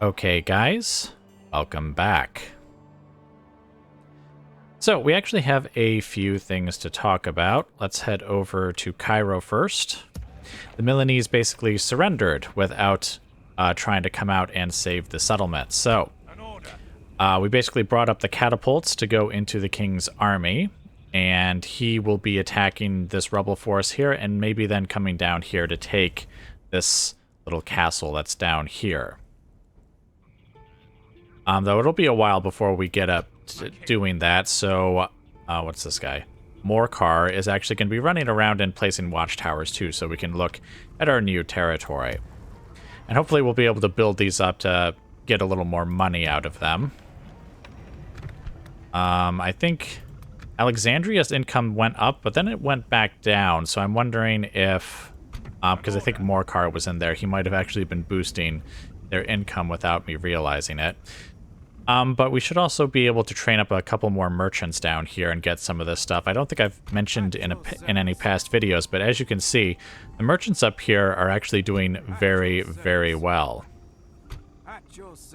Okay, guys, welcome back. So, we actually have a few things to talk about. Let's head over to Cairo first. The Milanese basically surrendered without trying to come out and save the settlement. So, we basically brought up the catapults to go into the king's army, and he will be attacking this rebel force here, and maybe then coming down here to take this little castle that's down here. Though it'll be a while before we get up to doing that, so what's this guy? Morcar is actually going to be running around and placing watchtowers too, so we can look at our new territory. And hopefully we'll be able to build these up to get a little more money out of them. I think Alexandria's income went up, but then it went back down, so I'm wondering if, because I think Morcar was in there, he might have actually been boosting their income without me realizing it. But we should also be able to train up a couple more merchants down here and get some of this stuff. I don't think I've mentioned in any past videos, but as you can see, the merchants up here are actually doing very, very well.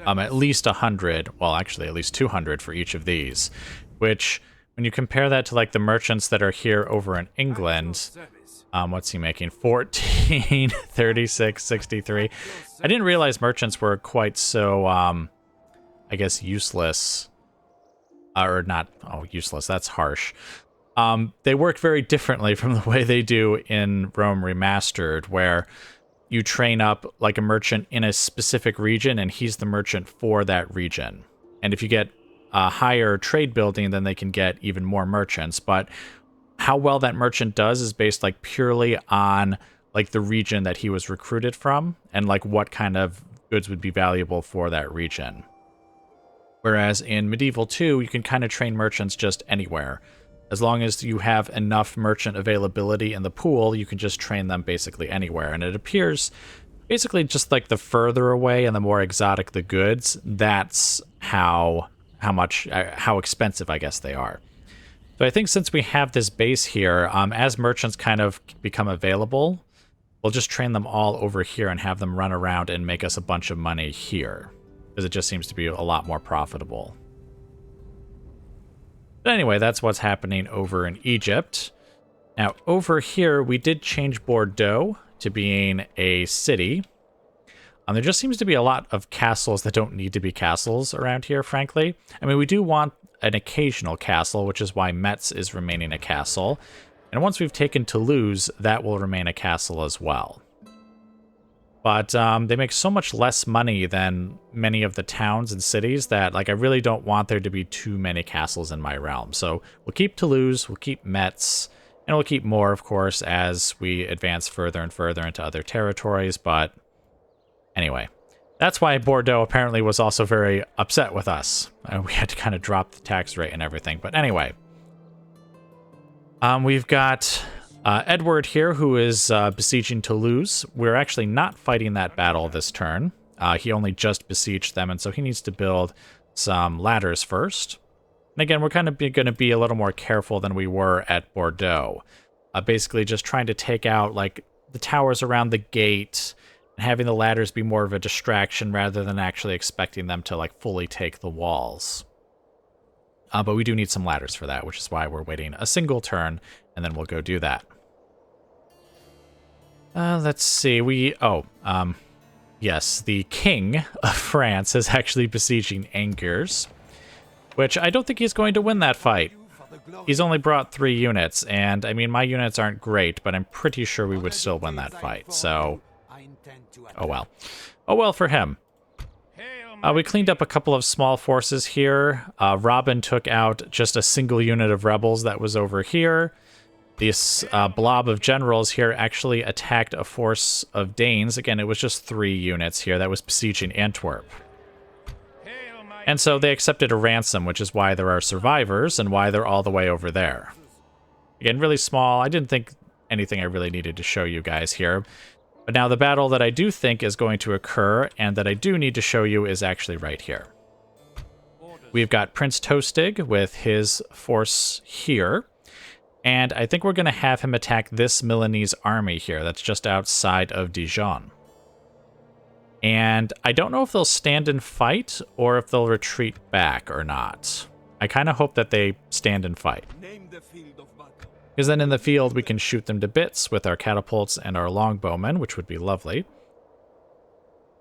At least 100, well, actually at least 200 for each of these, which, when you compare that to like the merchants that are here over in England, what's he making? 14, 36, 63. I didn't realize merchants were quite so, I guess, useless. Or not, useless, that's harsh. They work very differently from the way they do in Rome Remastered, where you train up like a merchant in a specific region, and he's the merchant for that region. And if you get a higher trade building, then they can get even more merchants. But how well that merchant does is based like purely on like the region that he was recruited from, and like what kind of goods would be valuable for that region. Whereas in Medieval 2, you can kind of train merchants just anywhere. As long as you have enough merchant availability in the pool, you can just train them basically anywhere. And it appears basically just like the further away and the more exotic the goods, that's how expensive, I guess, they are. So I think since we have this base here, as merchants kind of become available, we'll just train them all over here and have them run around and make us a bunch of money here, because it just seems to be a lot more profitable. But anyway, that's what's happening over in Egypt. Now, over here, we did change Bordeaux to being a city. There just seems to be a lot of castles that don't need to be castles around here, frankly. I mean, we do want an occasional castle, which is why Metz is remaining a castle. And once we've taken Toulouse, that will remain a castle as well. But they make so much less money than many of the towns and cities that, like, I really don't want there to be too many castles in my realm. So we'll keep Toulouse, we'll keep Metz, and we'll keep more, of course, as we advance further and further into other territories. But anyway, that's why Bordeaux apparently was also very upset with us. We had to kind of drop the tax rate and everything. But anyway, we've got Edward here, who is besieging Toulouse. We're actually not fighting that battle this turn. He only just besieged them, and so he needs to build some ladders first. And again, we're kind of going to be a little more careful than we were at Bordeaux. Basically just trying to take out like the towers around the gate, and having the ladders be more of a distraction rather than actually expecting them to like fully take the walls. But we do need some ladders for that, which is why we're waiting a single turn, and then we'll go do that. Let's see, yes, the King of France is actually besieging Angers, which I don't think he's going to win that fight. He's only brought 3 units, and I mean, my units aren't great, but I'm pretty sure we would still win that fight, so oh well. Oh well for him. We cleaned up a couple of small forces here. Robin took out just a single unit of rebels that was over here. This blob of generals here actually attacked a force of Danes. Again, it was just 3 units here that was besieging Antwerp. And so they accepted a ransom, which is why there are survivors and why they're all the way over there. Again, really small. I didn't think anything I really needed to show you guys here. But now the battle that I do think is going to occur and that I do need to show you is actually right here. We've got Prince Tostig with his force here. And I think we're going to have him attack this Milanese army here that's just outside of Dijon. And I don't know if they'll stand and fight or if they'll retreat back or not. I kind of hope that they stand and fight. Because then in the field we can shoot them to bits with our catapults and our longbowmen, which would be lovely.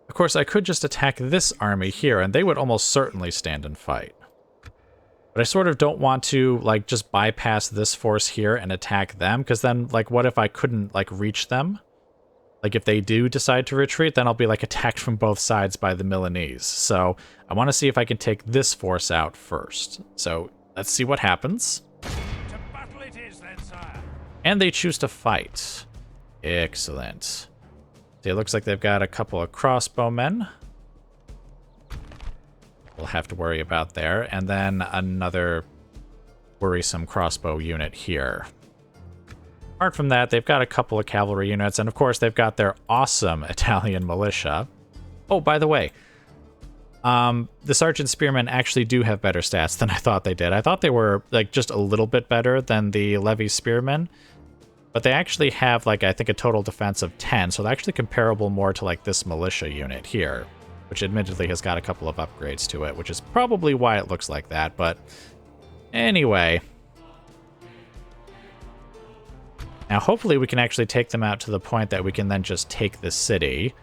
Of course, I could just attack this army here, and they would almost certainly stand and fight. But I sort of don't want to, like, just bypass this force here and attack them, because then, like, what if I couldn't, like, reach them? Like, if they do decide to retreat, then I'll be, like, attacked from both sides by the Milanese. So I want to see if I can take this force out first. So let's see what happens. To battle it is, then, sire. And they choose to fight. Excellent. It looks like they've got a couple of crossbowmen. We'll have to worry about there. And then another worrisome crossbow unit here. Apart from that, they've got a couple of cavalry units, and of course they've got their awesome Italian militia. Oh, by the way, the Sergeant Spearmen actually do have better stats than I thought they did. I thought they were, like, just a little bit better than the Levy Spearmen, but they actually have, like, I think a total defense of 10, so they're actually comparable more to, like, this militia unit here, which admittedly has got a couple of upgrades to it, which is probably why it looks like that, but anyway. Now, hopefully we can actually take them out to the point that we can then just take the city.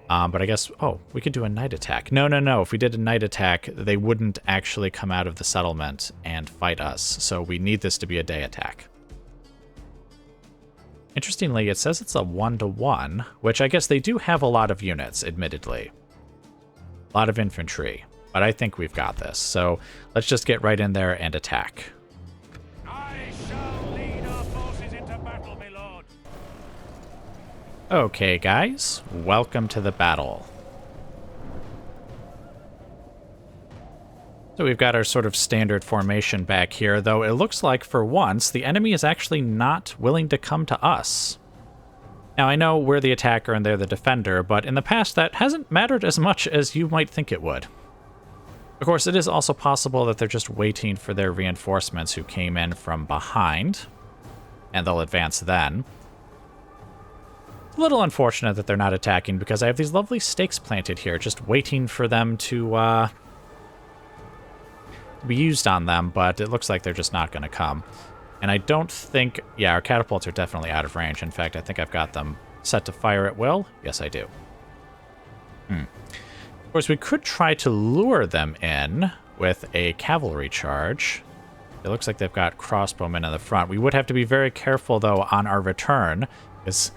But I guess, oh, we could do a night attack. No. If we did a night attack, they wouldn't actually come out of the settlement and fight us. So we need this to be a day attack. Interestingly, it says it's a 1-to-1, which I guess they do have a lot of units, admittedly. A lot of infantry. But I think we've got this. So let's just get right in there and attack. Okay, guys, welcome to the battle. So we've got our sort of standard formation back here, though it looks like for once the enemy is actually not willing to come to us. Now, I know we're the attacker and they're the defender, but in the past that hasn't mattered as much as you might think it would. Of course, it is also possible that they're just waiting for their reinforcements who came in from behind, and they'll advance then. A little unfortunate that they're not attacking because I have these lovely stakes planted here, just waiting for them to be used on them, but it looks like they're just not going to come. And I don't think... Yeah, our catapults are definitely out of range. In fact, I think I've got them set to fire at will. Yes, I do. Of course, we could try to lure them in with a cavalry charge. It looks like they've got crossbowmen in the front. We would have to be very careful, though, on our return, because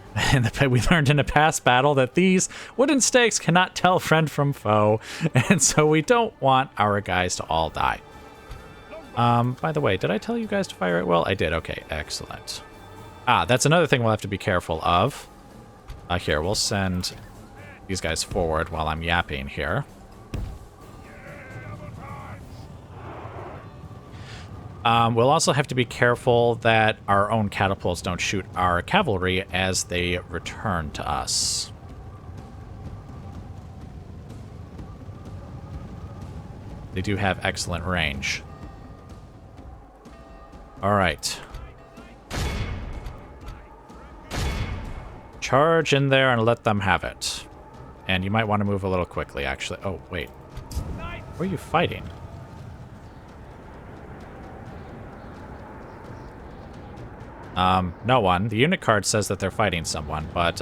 we learned in a past battle that these wooden stakes cannot tell friend from foe, and so we don't want our guys to all die. By the way, did I tell you guys to fire at will? I did. Okay, excellent. That's another thing we'll have to be careful of. Here, we'll send these guys forward while I'm yapping here. We'll also have to be careful that our own catapults don't shoot our cavalry as they return to us. They do have excellent range. All right. Charge in there and let them have it. And you might want to move a little quickly, actually. Oh, wait. Where are you fighting? No one. The unit card says that they're fighting someone, but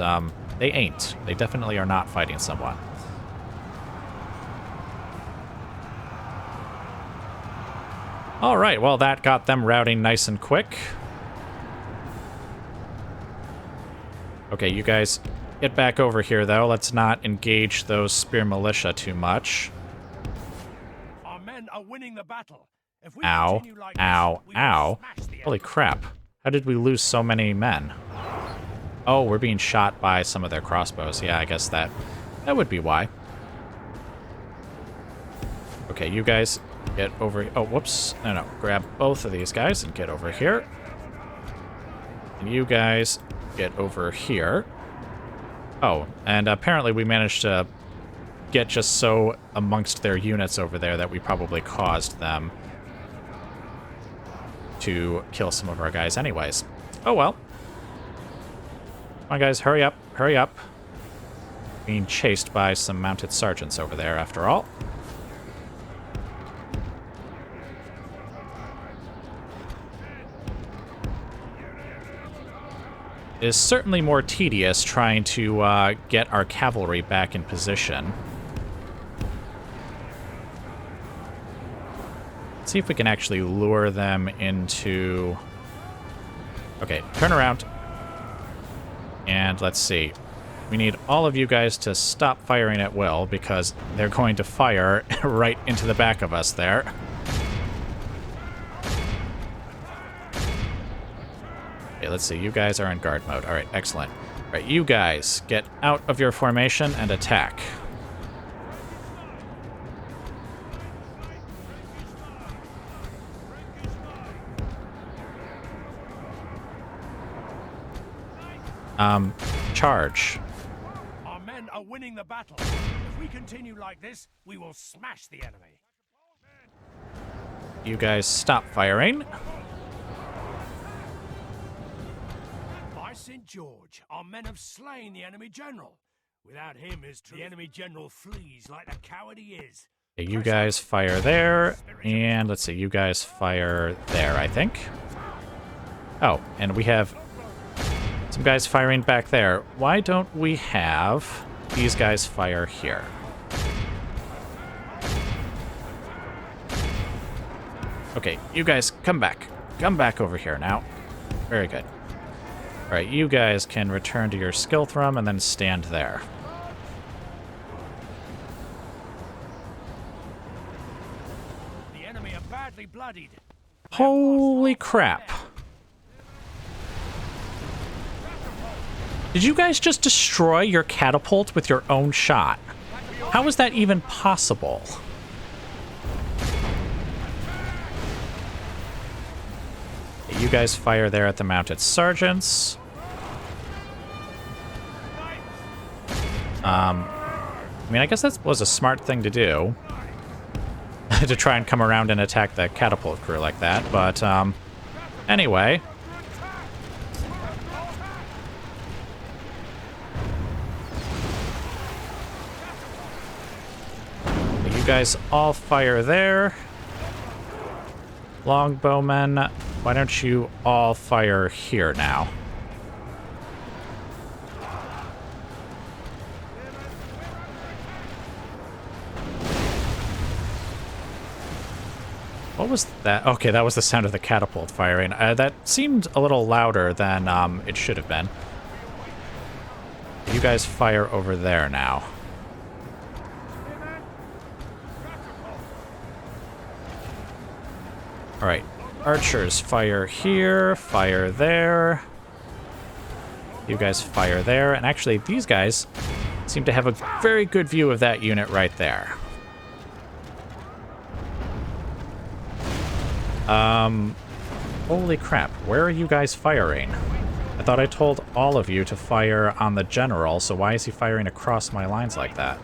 they ain't. They definitely are not fighting someone. All right, well, that got them routing nice and quick. Okay, you guys get back over here, though. Let's not engage those spear militia too much. Our men are winning the battle. If we Ow, continue like ow, this, we will ow. smash the Holy enemy. crap. How did we lose so many men? Oh, we're being shot by some of their crossbows. Yeah, I guess that would be why. Okay, you guys get over... Oh, whoops. No. Grab both of these guys and get over here. And you guys get over here. Oh, and apparently we managed to get just so amongst their units over there that we probably caused them to kill some of our guys anyways. Oh well. Come on, guys, hurry up, hurry up. being chased by some mounted sergeants over there, after all. It is certainly more tedious trying to get our cavalry back in position. Let's see if we can actually lure them into... Okay, turn around. And let's see. We need all of you guys to stop firing at will, because they're going to fire right into the back of us there. Okay, let's see. You guys are in guard mode. All right, excellent. All right, you guys, get out of your formation and attack. Charge. Our men are winning the battle. If we continue like this, we will smash the enemy. You guys stop firing. By St. George, our men have slain the enemy general. Without him, the enemy general flees like the coward he is. Okay, you guys fire there, and let's see, you guys fire there, I think. Oh, and we have some guys firing back there. Why don't we have these guys fire here? Okay, you guys, come back. Come back over here now. Very good. All right, you guys can return to your skill thrum and then stand there. The enemy are badly bloodied. Holy crap. Did you guys just destroy your catapult with your own shot? How is that even possible? You guys fire there at the mounted sergeants. I mean, I guess that was a smart thing to do. To try and come around and attack the catapult crew like that, but, anyway. You guys all fire there. Longbowmen, why don't you all fire here now? What was that? Okay, that was the sound of the catapult firing. That seemed a little louder than it should have been. You guys fire over there now. Alright, archers fire here, fire there. You guys fire there, and actually these guys seem to have a very good view of that unit right there. Holy crap, where are you guys firing? I thought I told all of you to fire on the general, so why is he firing across my lines like that?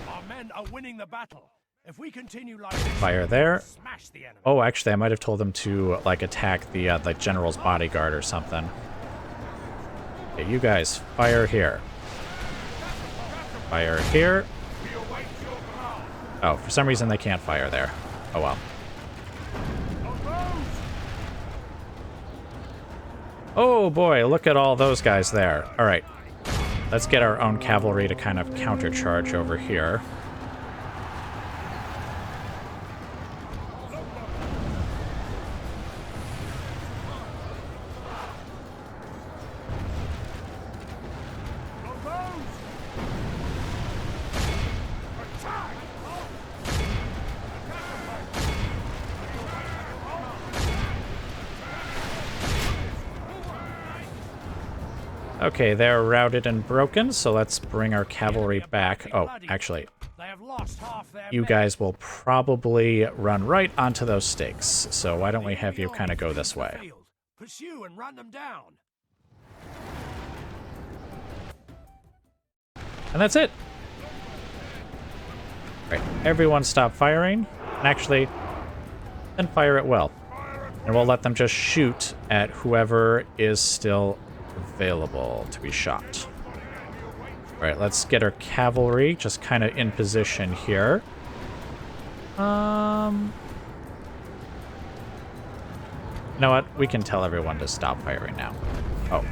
Our men are winning the battle. If we continue like this, Fire there. smash the enemy. Oh, actually, I might have told them to, like, attack the, like, general's bodyguard or something. Okay, you guys, fire here. Fire here. Oh, for some reason they can't fire there. Oh well. Oh boy, look at all those guys there. Alright. Let's get our own cavalry to kind of countercharge over here. Okay, they're routed and broken, so let's bring our cavalry back. Oh, actually, They have lost half their you men. guys will probably run right onto those stakes, so why don't we have you kind of go this way? Pursue and run them down. And that's it. Right, everyone stop firing. And actually, then fire at will. And we'll let them just shoot at whoever is still available to be shot. All right, let's get our cavalry just kind of in position here. You know what? We can tell everyone to stop firing now. Oh,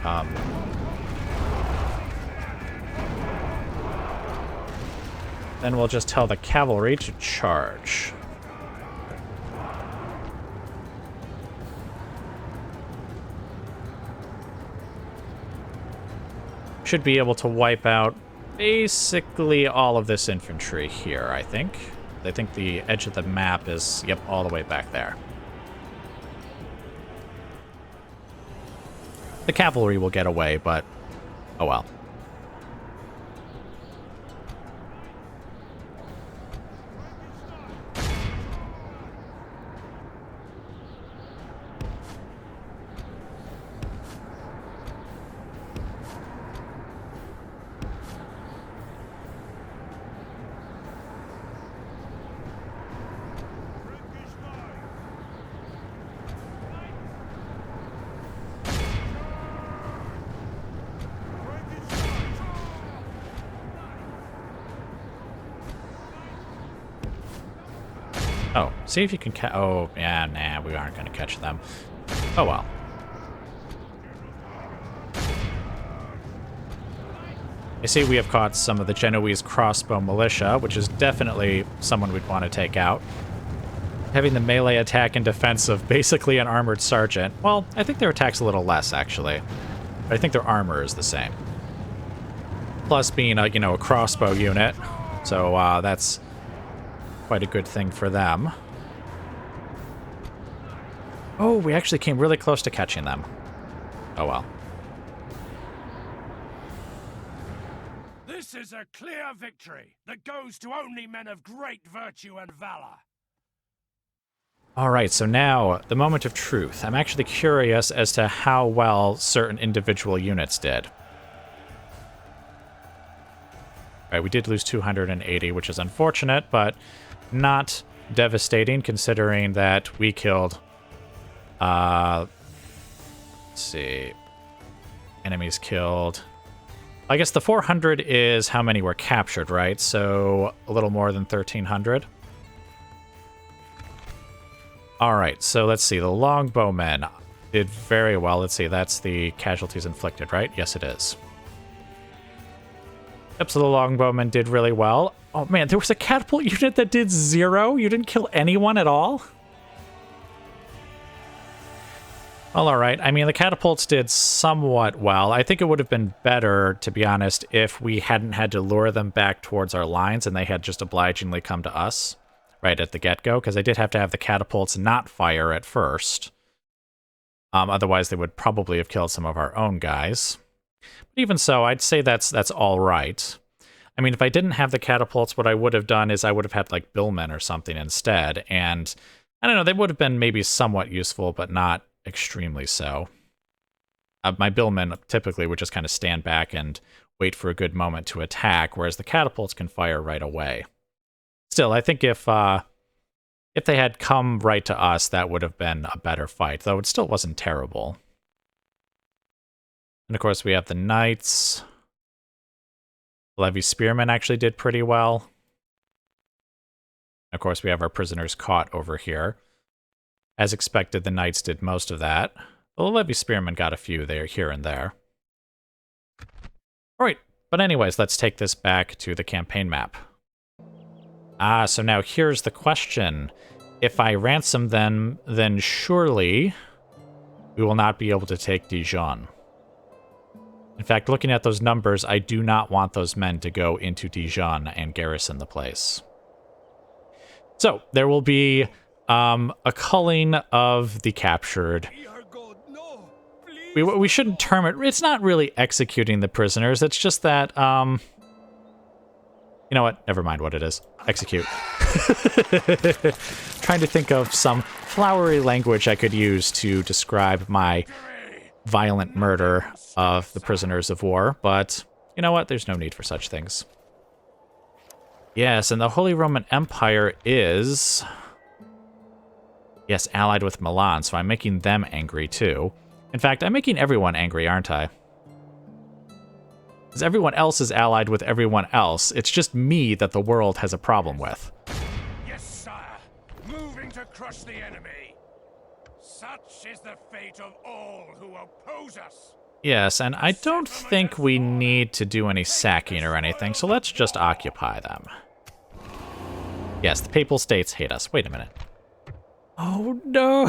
then we'll just tell the cavalry to charge. Should be able to wipe out basically all of this infantry here, I think. I think the edge of the map is, yep, all the way back there. The cavalry will get away, but oh well. Oh, see if you can catch... Oh, yeah, nah, we aren't going to catch them. Oh, well. I see we have caught some of the Genoese crossbow militia, which is definitely someone we'd want to take out. Having the melee attack and defense of basically an armored sergeant. Well, I think their attack's a little less, actually. But I think their armor is the same. Plus being a, you know, a crossbow unit. So, that's quite a good thing for them. Oh, we actually came really close to catching them. Oh well. This is a clear victory that goes to only men of great virtue and valor. Alright, so now, the moment of truth. I'm actually curious as to how well certain individual units did. Alright, we did lose 280, which is unfortunate, but not devastating considering that we killed, let's see, enemies killed. I guess the 400 is how many were captured, right? So a little more than 1,300. All right, so let's see. The longbowmen did very well. Let's see, that's the casualties inflicted, right? Yes, it is. Yep, so the longbowmen did really well. Oh man, there was a catapult unit that did 0? You didn't kill anyone at all? Well, alright. I mean, the catapults did somewhat well. I think it would have been better, to be honest, if we hadn't had to lure them back towards our lines and they had just obligingly come to us right at the get-go, because I did have to have the catapults not fire at first. Otherwise, they would probably have killed some of our own guys. But even so, I'd say that's all right. I mean, if I didn't have the catapults, what I would have done is I would have had, like, billmen or something instead, and, I don't know, they would have been maybe somewhat useful, but not extremely so. My billmen typically would just kind of stand back and wait for a good moment to attack, whereas the catapults can fire right away. Still, I think if they had come right to us, that would have been a better fight, though it still wasn't terrible. And of course, we have the knights. Levy spearmen actually did pretty well. Of course, we have our prisoners caught over here. As expected, the knights did most of that. The Levy spearmen got a few there, here and there. Alright, but anyways, let's take this back to the campaign map. So now here's the question. If I ransom them, then surely we will not be able to take Dijon. In fact, looking at those numbers, I do not want those men to go into Dijon and garrison the place. So, there will be a culling of the captured. We shouldn't term it... It's not really executing the prisoners, it's just that... you know what? Never mind what it is. Execute. Trying to think of some flowery language I could use to describe my violent murder of the prisoners of war, but you know what? There's no need for such things. Yes, and the Holy Roman Empire is... Yes, allied with Milan, so I'm making them angry too. In fact, I'm making everyone angry, aren't I? Because everyone else is allied with everyone else. It's just me that the world has a problem with. Yes, sire. Moving to crush the enemy. Such is the fate of all who oppose us. Yes, and I don't think we need to do any sacking or anything, so let's just occupy them. Yes, the Papal States hate us. Wait a minute. Oh, no!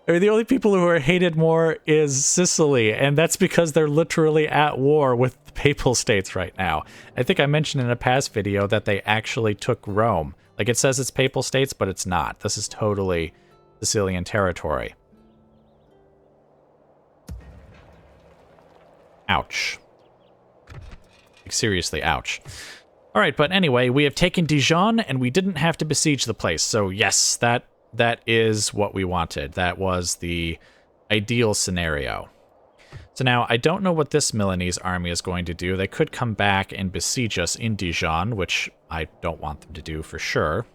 I mean, the only people who are hated more is Sicily, and that's because they're literally at war with the Papal States right now. I think I mentioned in a past video that they actually took Rome. Like, it says it's Papal States, but it's not. This is totally Sicilian territory. Ouch. Like, seriously, ouch. Alright, but anyway, we have taken Dijon, and we didn't have to besiege the place. So yes, that is what we wanted. That was the ideal scenario. So now, I don't know what this Milanese army is going to do. They could come back and besiege us in Dijon, which I don't want them to do for sure.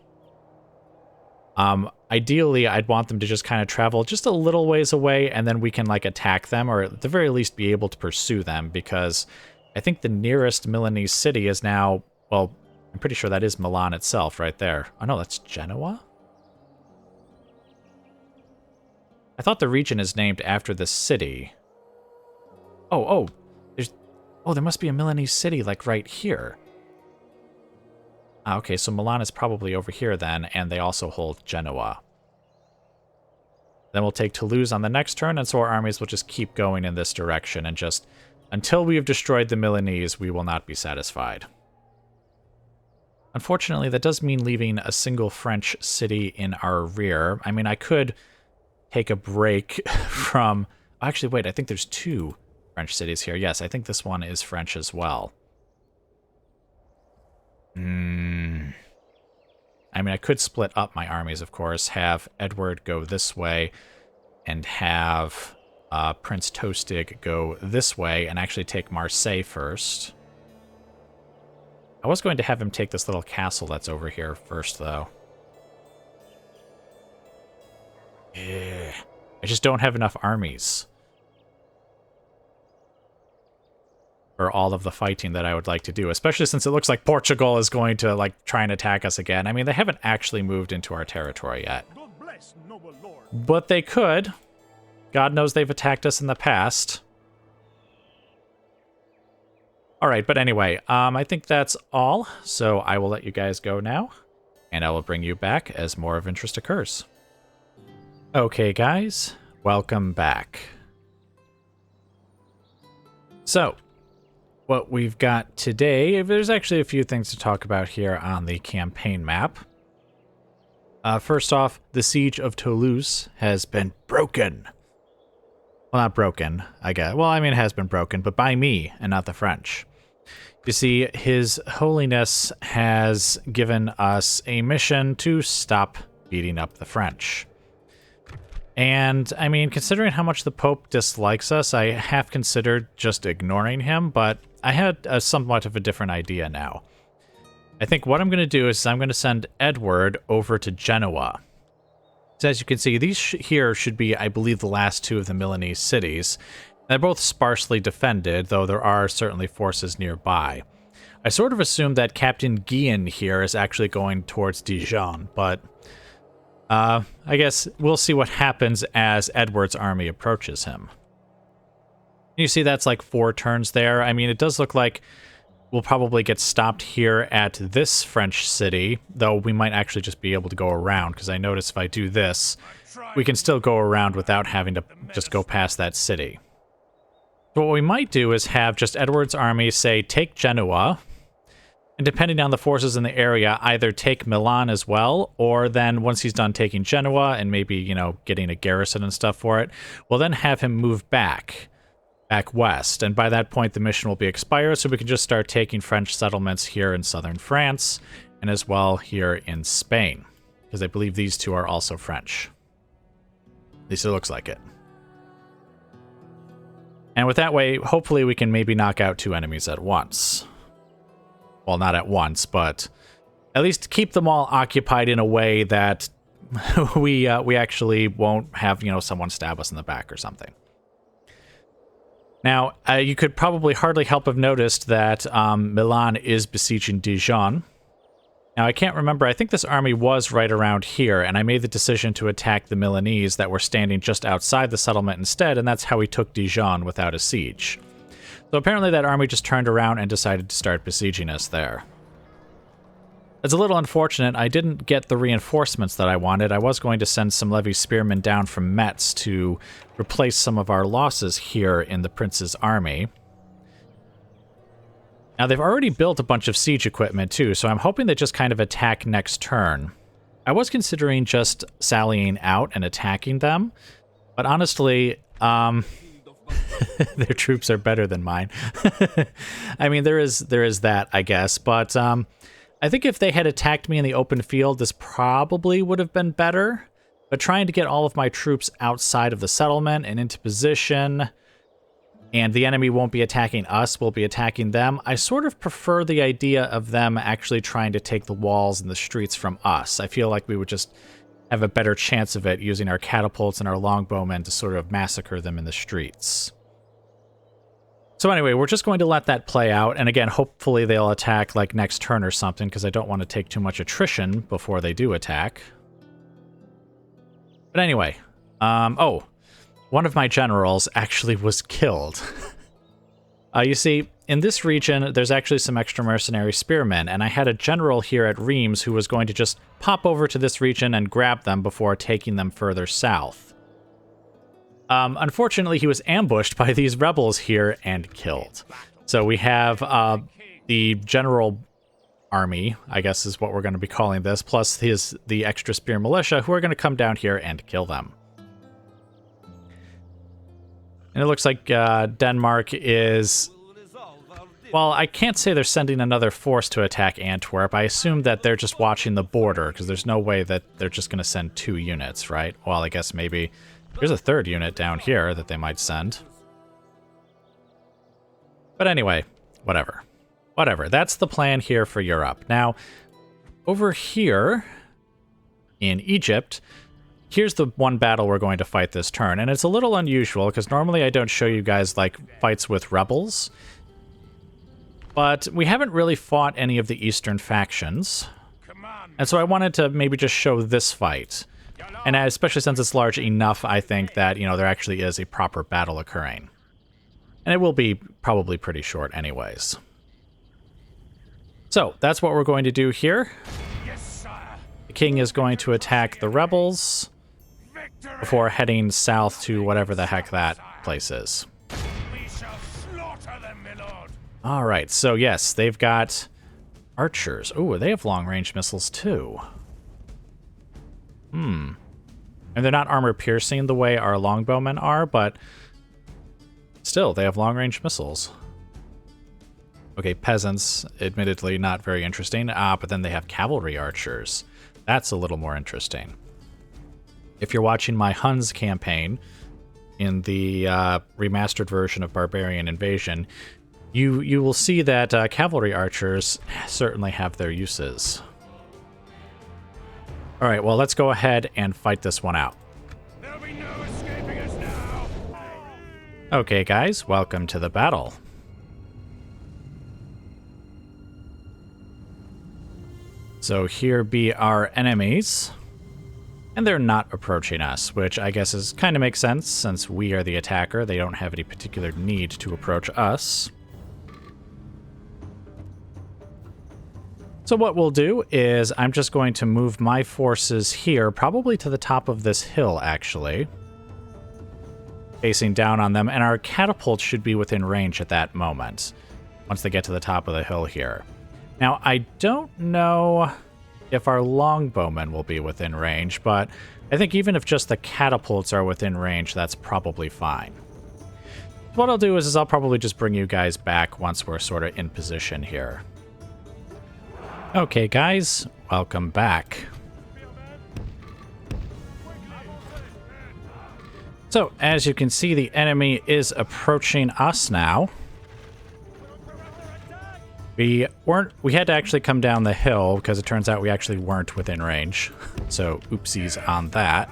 Ideally, I'd want them to just kind of travel just a little ways away, and then we can, like, attack them, or at the very least be able to pursue them, because I think the nearest Milanese city is now, well, I'm pretty sure that is Milan itself right there. Oh no, that's Genoa? I thought the region is named after the city. Oh, there must be a Milanese city, like, right here. Okay, so Milan is probably over here then, and they also hold Genoa. Then we'll take Toulouse on the next turn, and so our armies will just keep going in this direction, and just, until we have destroyed the Milanese, we will not be satisfied. Unfortunately, that does mean leaving a single French city in our rear. I mean, I could take a break from... Actually, wait, I think there's 2 French cities here. Yes, I think this one is French as well. I mean, I could split up my armies, of course, have Edward go this way, and have Prince Tostig go this way, and actually take Marseille first. I was going to have him take this little castle that's over here first, though. Yeah. I just don't have enough armies for all of the fighting that I would like to do, especially since it looks like Portugal is going to, like, try and attack us again. I mean, they haven't actually moved into our territory yet. God bless, noble lord. But they could. God knows they've attacked us in the past. Alright, but anyway, I think that's all, so I will let you guys go now, and I will bring you back as more of interest occurs. Okay, guys, welcome back. So, what we've got today, there's actually a few things to talk about here on the campaign map. First off, the siege of Toulouse has been broken. Well, not broken, I guess. Well, I mean, it has been broken, but by me and not the French. You see, His Holiness has given us a mission to stop beating up the French. And, I mean, considering how much the Pope dislikes us, I have considered just ignoring him, but I had somewhat of a different idea now. I think what I'm going to do is I'm going to send Edward over to Genoa. So as you can see, these here should be, I believe, the last 2 of the Milanese cities. They're both sparsely defended, though there are certainly forces nearby. I sort of assumed that Captain Guillen here is actually going towards Dijon, but I guess we'll see what happens as Edward's army approaches him. You see that's like 4 turns there. I mean, it does look like we'll probably get stopped here at this French city, though we might actually just be able to go around, because I notice if I do this, we can still go around without having to just go past that city. So what we might do is have just Edward's army, say, take Genoa, and depending on the forces in the area, either take Milan as well, or then once he's done taking Genoa and maybe, you know, getting a garrison and stuff for it, we'll then have him move back west. And by that point, the mission will be expired, so we can just start taking French settlements here in southern France, and as well here in Spain, because I believe these 2 are also French. At least it looks like it. And with that way, hopefully we can maybe knock out 2 enemies at once. Well, not at once, but at least keep them all occupied in a way that we actually won't have, you know, someone stab us in the back or something. Now, you could probably hardly help have noticed that Milan is besieging Dijon. Now, I can't remember. I think this army was right around here, and I made the decision to attack the Milanese that were standing just outside the settlement instead, and that's how we took Dijon without a siege. So apparently that army just turned around and decided to start besieging us there. It's a little unfortunate. I didn't get the reinforcements that I wanted. I was going to send some levy spearmen down from Metz to replace some of our losses here in the Prince's army. Now, they've already built a bunch of siege equipment, too, so I'm hoping they just kind of attack next turn. I was considering just sallying out and attacking them, but honestly, their troops are better than mine. I mean, there is that, I guess, but I think if they had attacked me in the open field, this probably would have been better. But trying to get all of my troops outside of the settlement and into position, and the enemy won't be attacking us, we'll be attacking them, I sort of prefer the idea of them actually trying to take the walls and the streets from us. I feel like we would just have a better chance of it using our catapults and our longbowmen to sort of massacre them in the streets. So anyway, we're just going to let that play out, and again, hopefully they'll attack like next turn or something, because I don't want to take too much attrition before they do attack. But anyway, oh, one of my generals actually was killed. You see, in this region, there's actually some extra mercenary spearmen, and I had a general here at Reims who was going to just pop over to this region and grab them before taking them further south. Unfortunately, he was ambushed by these rebels here and killed. So we have the general army, I guess is what we're going to be calling this, plus the extra spear militia who are going to come down here and kill them. And it looks like Denmark is... Well, I can't say they're sending another force to attack Antwerp. I assume that they're just watching the border, because there's no way that they're just going to send 2 units, right? Well, I guess maybe... There's a 3rd unit down here that they might send. But anyway, whatever. Whatever. That's the plan here for Europe. Now, over here in Egypt, here's the one battle we're going to fight this turn. And it's a little unusual, because normally I don't show you guys, like, fights with rebels. But we haven't really fought any of the eastern factions. And so I wanted to maybe just show this fight. And especially since it's large enough, I think that, you know, there actually is a proper battle occurring. And it will be probably pretty short anyways. So, that's what we're going to do here. The king is going to attack the rebels before heading south to whatever the heck that place is. Alright, so yes, they've got archers. Ooh, they have long-range missiles too. And they're not armor-piercing the way our longbowmen are, but still, they have long-range missiles. Okay, peasants, admittedly not very interesting. But then they have cavalry archers. That's a little more interesting. If you're watching my Huns campaign in the remastered version of Barbarian Invasion, you will see that cavalry archers certainly have their uses. Alright, well, let's go ahead and fight this one out. There'll be no escaping us now. Okay, guys, welcome to the battle. So here be our enemies. And they're not approaching us, which I guess is kind of makes sense, since we are the attacker. They don't have any particular need to approach us. So what we'll do is I'm just going to move my forces here, probably to the top of this hill, actually. Facing down on them, and our catapults should be within range at that moment, once they get to the top of the hill here. Now, I don't know if our longbowmen will be within range, but I think even if just the catapults are within range, that's probably fine. What I'll do is I'll probably just bring you guys back once we're sort of in position here. Okay, guys, welcome back. So, as you can see, the enemy is approaching us now. We had to actually come down the hill because it turns out we actually weren't within range. So oopsies on that.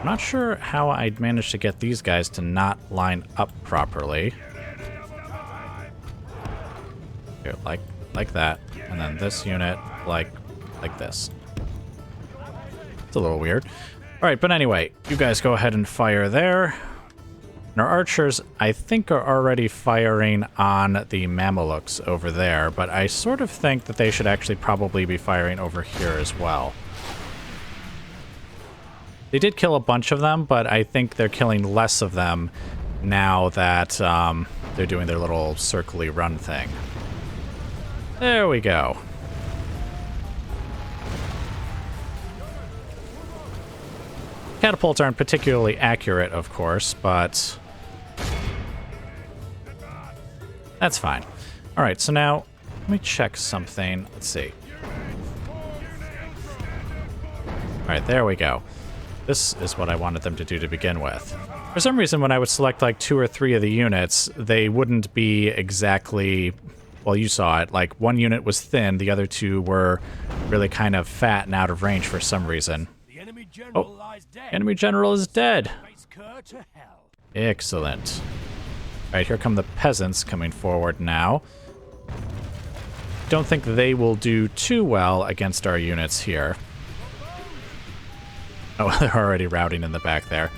I'm not sure how I'd managed to get these guys to not line up properly. Here, like that. And then this unit like this. It's a little weird. Alright, but anyway, you guys go ahead and fire there. And our archers, I think, are already firing on the Mamelukes over there, but I sort of think that they should actually probably be firing over here as well. They did kill a bunch of them, but I think they're killing less of them now that they're doing their little circly run thing. There we go. Catapults aren't particularly accurate, of course, but that's fine. Alright, so now let me check something. Let's see. Alright, there we go. This is what I wanted them to do to begin with. For some reason, when I would select like 2 or 3 of the units, they wouldn't be exactly... Well, you saw it. Like, one unit was thin, the other 2 were really kind of fat and out of range for some reason. Oh, enemy general is dead. Excellent. Alright, here come the peasants coming forward now. Don't think they will do too well against our units here. Oh, they're already routing in the back there.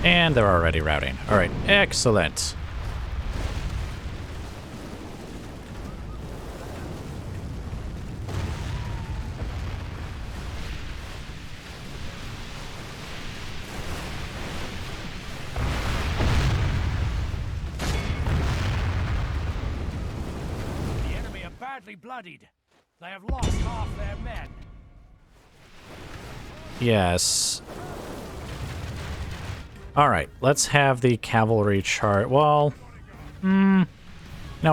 And they're already routing. Alright, excellent. The enemy are badly bloodied. They have lost half their men. Yes. Alright, let's have the cavalry chart. Well, no,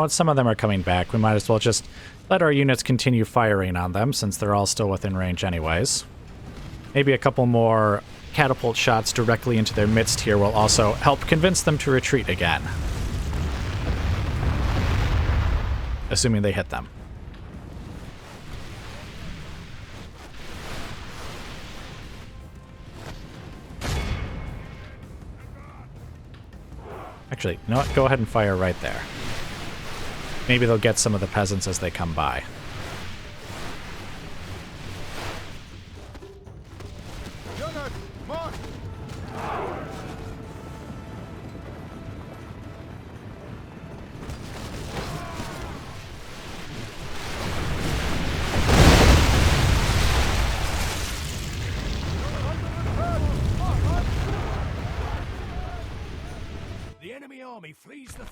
some of them are coming back. We might as well just let our units continue firing on them, since they're all still within range anyways. Maybe a couple more catapult shots directly into their midst here will also help convince them to retreat again. Assuming they hit them. Actually, you know what? Go ahead and fire right there. Maybe they'll get some of the peasants as they come by.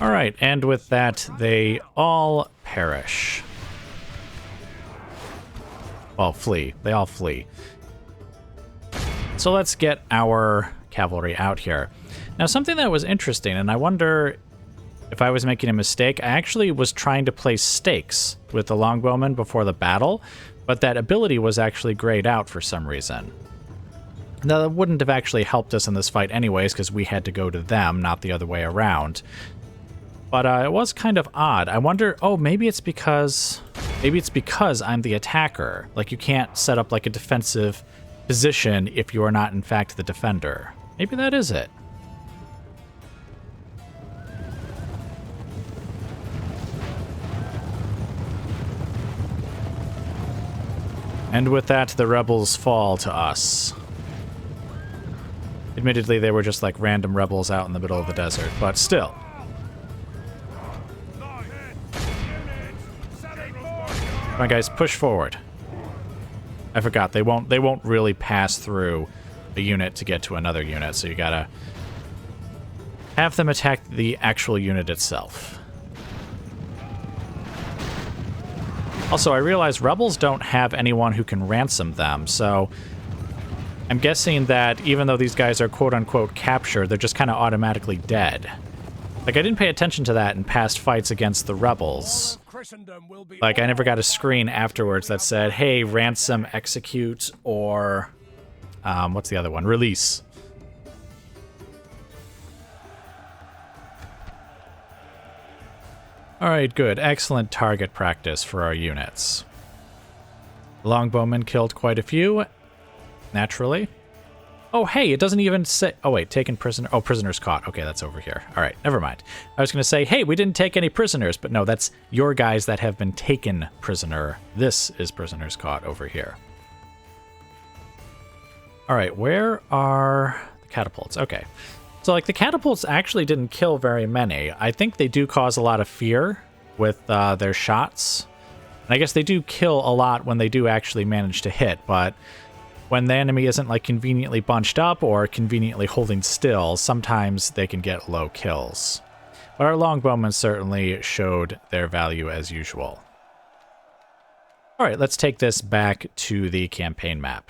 Alright, and with that, they all perish. Well, flee. They all flee. So let's get our cavalry out here. Now, something that was interesting, and I wonder if I was making a mistake, I actually was trying to place stakes with the longbowmen before the battle, but that ability was actually grayed out for some reason. Now, that wouldn't have actually helped us in this fight anyways, because we had to go to them, not the other way around. But it was kind of odd. I wonder, oh, maybe it's because I'm the attacker. Like, you can't set up like a defensive position if you are not in fact the defender. Maybe that is it. And with that, the rebels fall to us. Admittedly, they were just like random rebels out in the middle of the desert, but still. Come on, guys, push forward. I forgot, they won't really pass through a unit to get to another unit, so you gotta have them attack the actual unit itself. Also, I realize rebels don't have anyone who can ransom them, so I'm guessing that even though these guys are quote-unquote captured, they're just kind of automatically dead. Like, I didn't pay attention to that in past fights against the rebels. Like, I never got a screen afterwards that said, hey, ransom, execute, or... what's the other one? Release. Alright, good. Excellent target practice for our units. The longbowmen killed quite a few, naturally. Oh, hey, it doesn't even say... Oh, wait, taken prisoner... Oh, prisoners caught. Okay, that's over here. Alright, never mind. I was going to say, hey, we didn't take any prisoners, but no, that's your guys that have been taken prisoner. This is prisoners caught over here. Alright, where are the catapults? Okay. So, like, the catapults actually didn't kill very many. I think they do cause a lot of fear with their shots. And I guess they do kill a lot when they do actually manage to hit, but when the enemy isn't, like, conveniently bunched up or conveniently holding still, sometimes they can get low kills. But our longbowmen certainly showed their value as usual. Alright, let's take this back to the campaign map.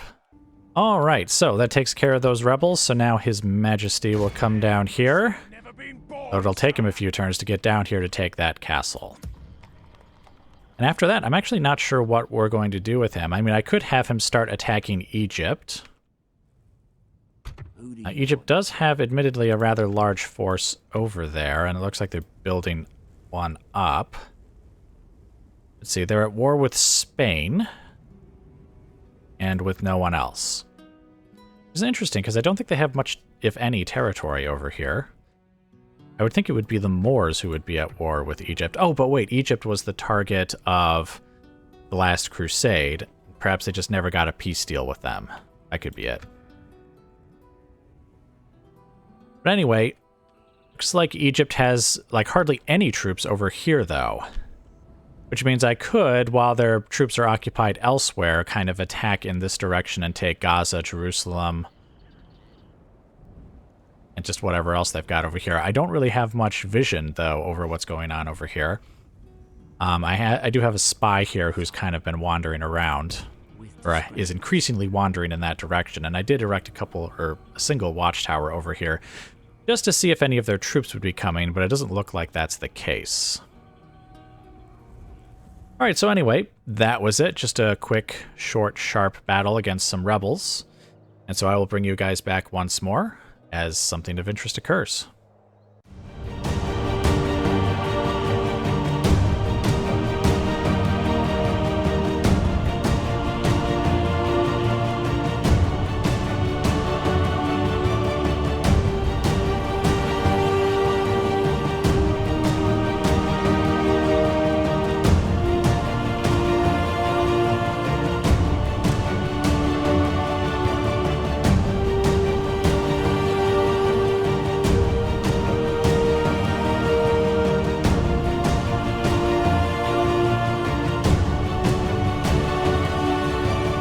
Alright, so that takes care of those rebels, so now His Majesty will come down here. So it'll take him a few turns to get down here to take that castle. And after that, I'm actually not sure what we're going to do with him. I mean, I could have him start attacking Egypt. Egypt does have, admittedly, a rather large force over there, and it looks like they're building one up. Let's see, they're at war with Spain. And with no one else. It's interesting, because I don't think they have much, if any, territory over here. I would think it would be the Moors who would be at war with Egypt. Oh, but wait, Egypt was the target of the last crusade. Perhaps they just never got a peace deal with them. That could be it. But anyway, looks like Egypt has, like, hardly any troops over here, though. Which means I could, while their troops are occupied elsewhere, kind of attack in this direction and take Gaza, Jerusalem, and just whatever else they've got over here. I don't really have much vision, though, over what's going on over here. I do have a spy here who's kind of been wandering around, or is increasingly wandering in that direction, and I did erect a single watchtower over here, just to see if any of their troops would be coming, but it doesn't look like that's the case. Alright, so anyway, that was it. Just a quick, short, sharp battle against some rebels. And so I will bring you guys back once more as something of interest occurs.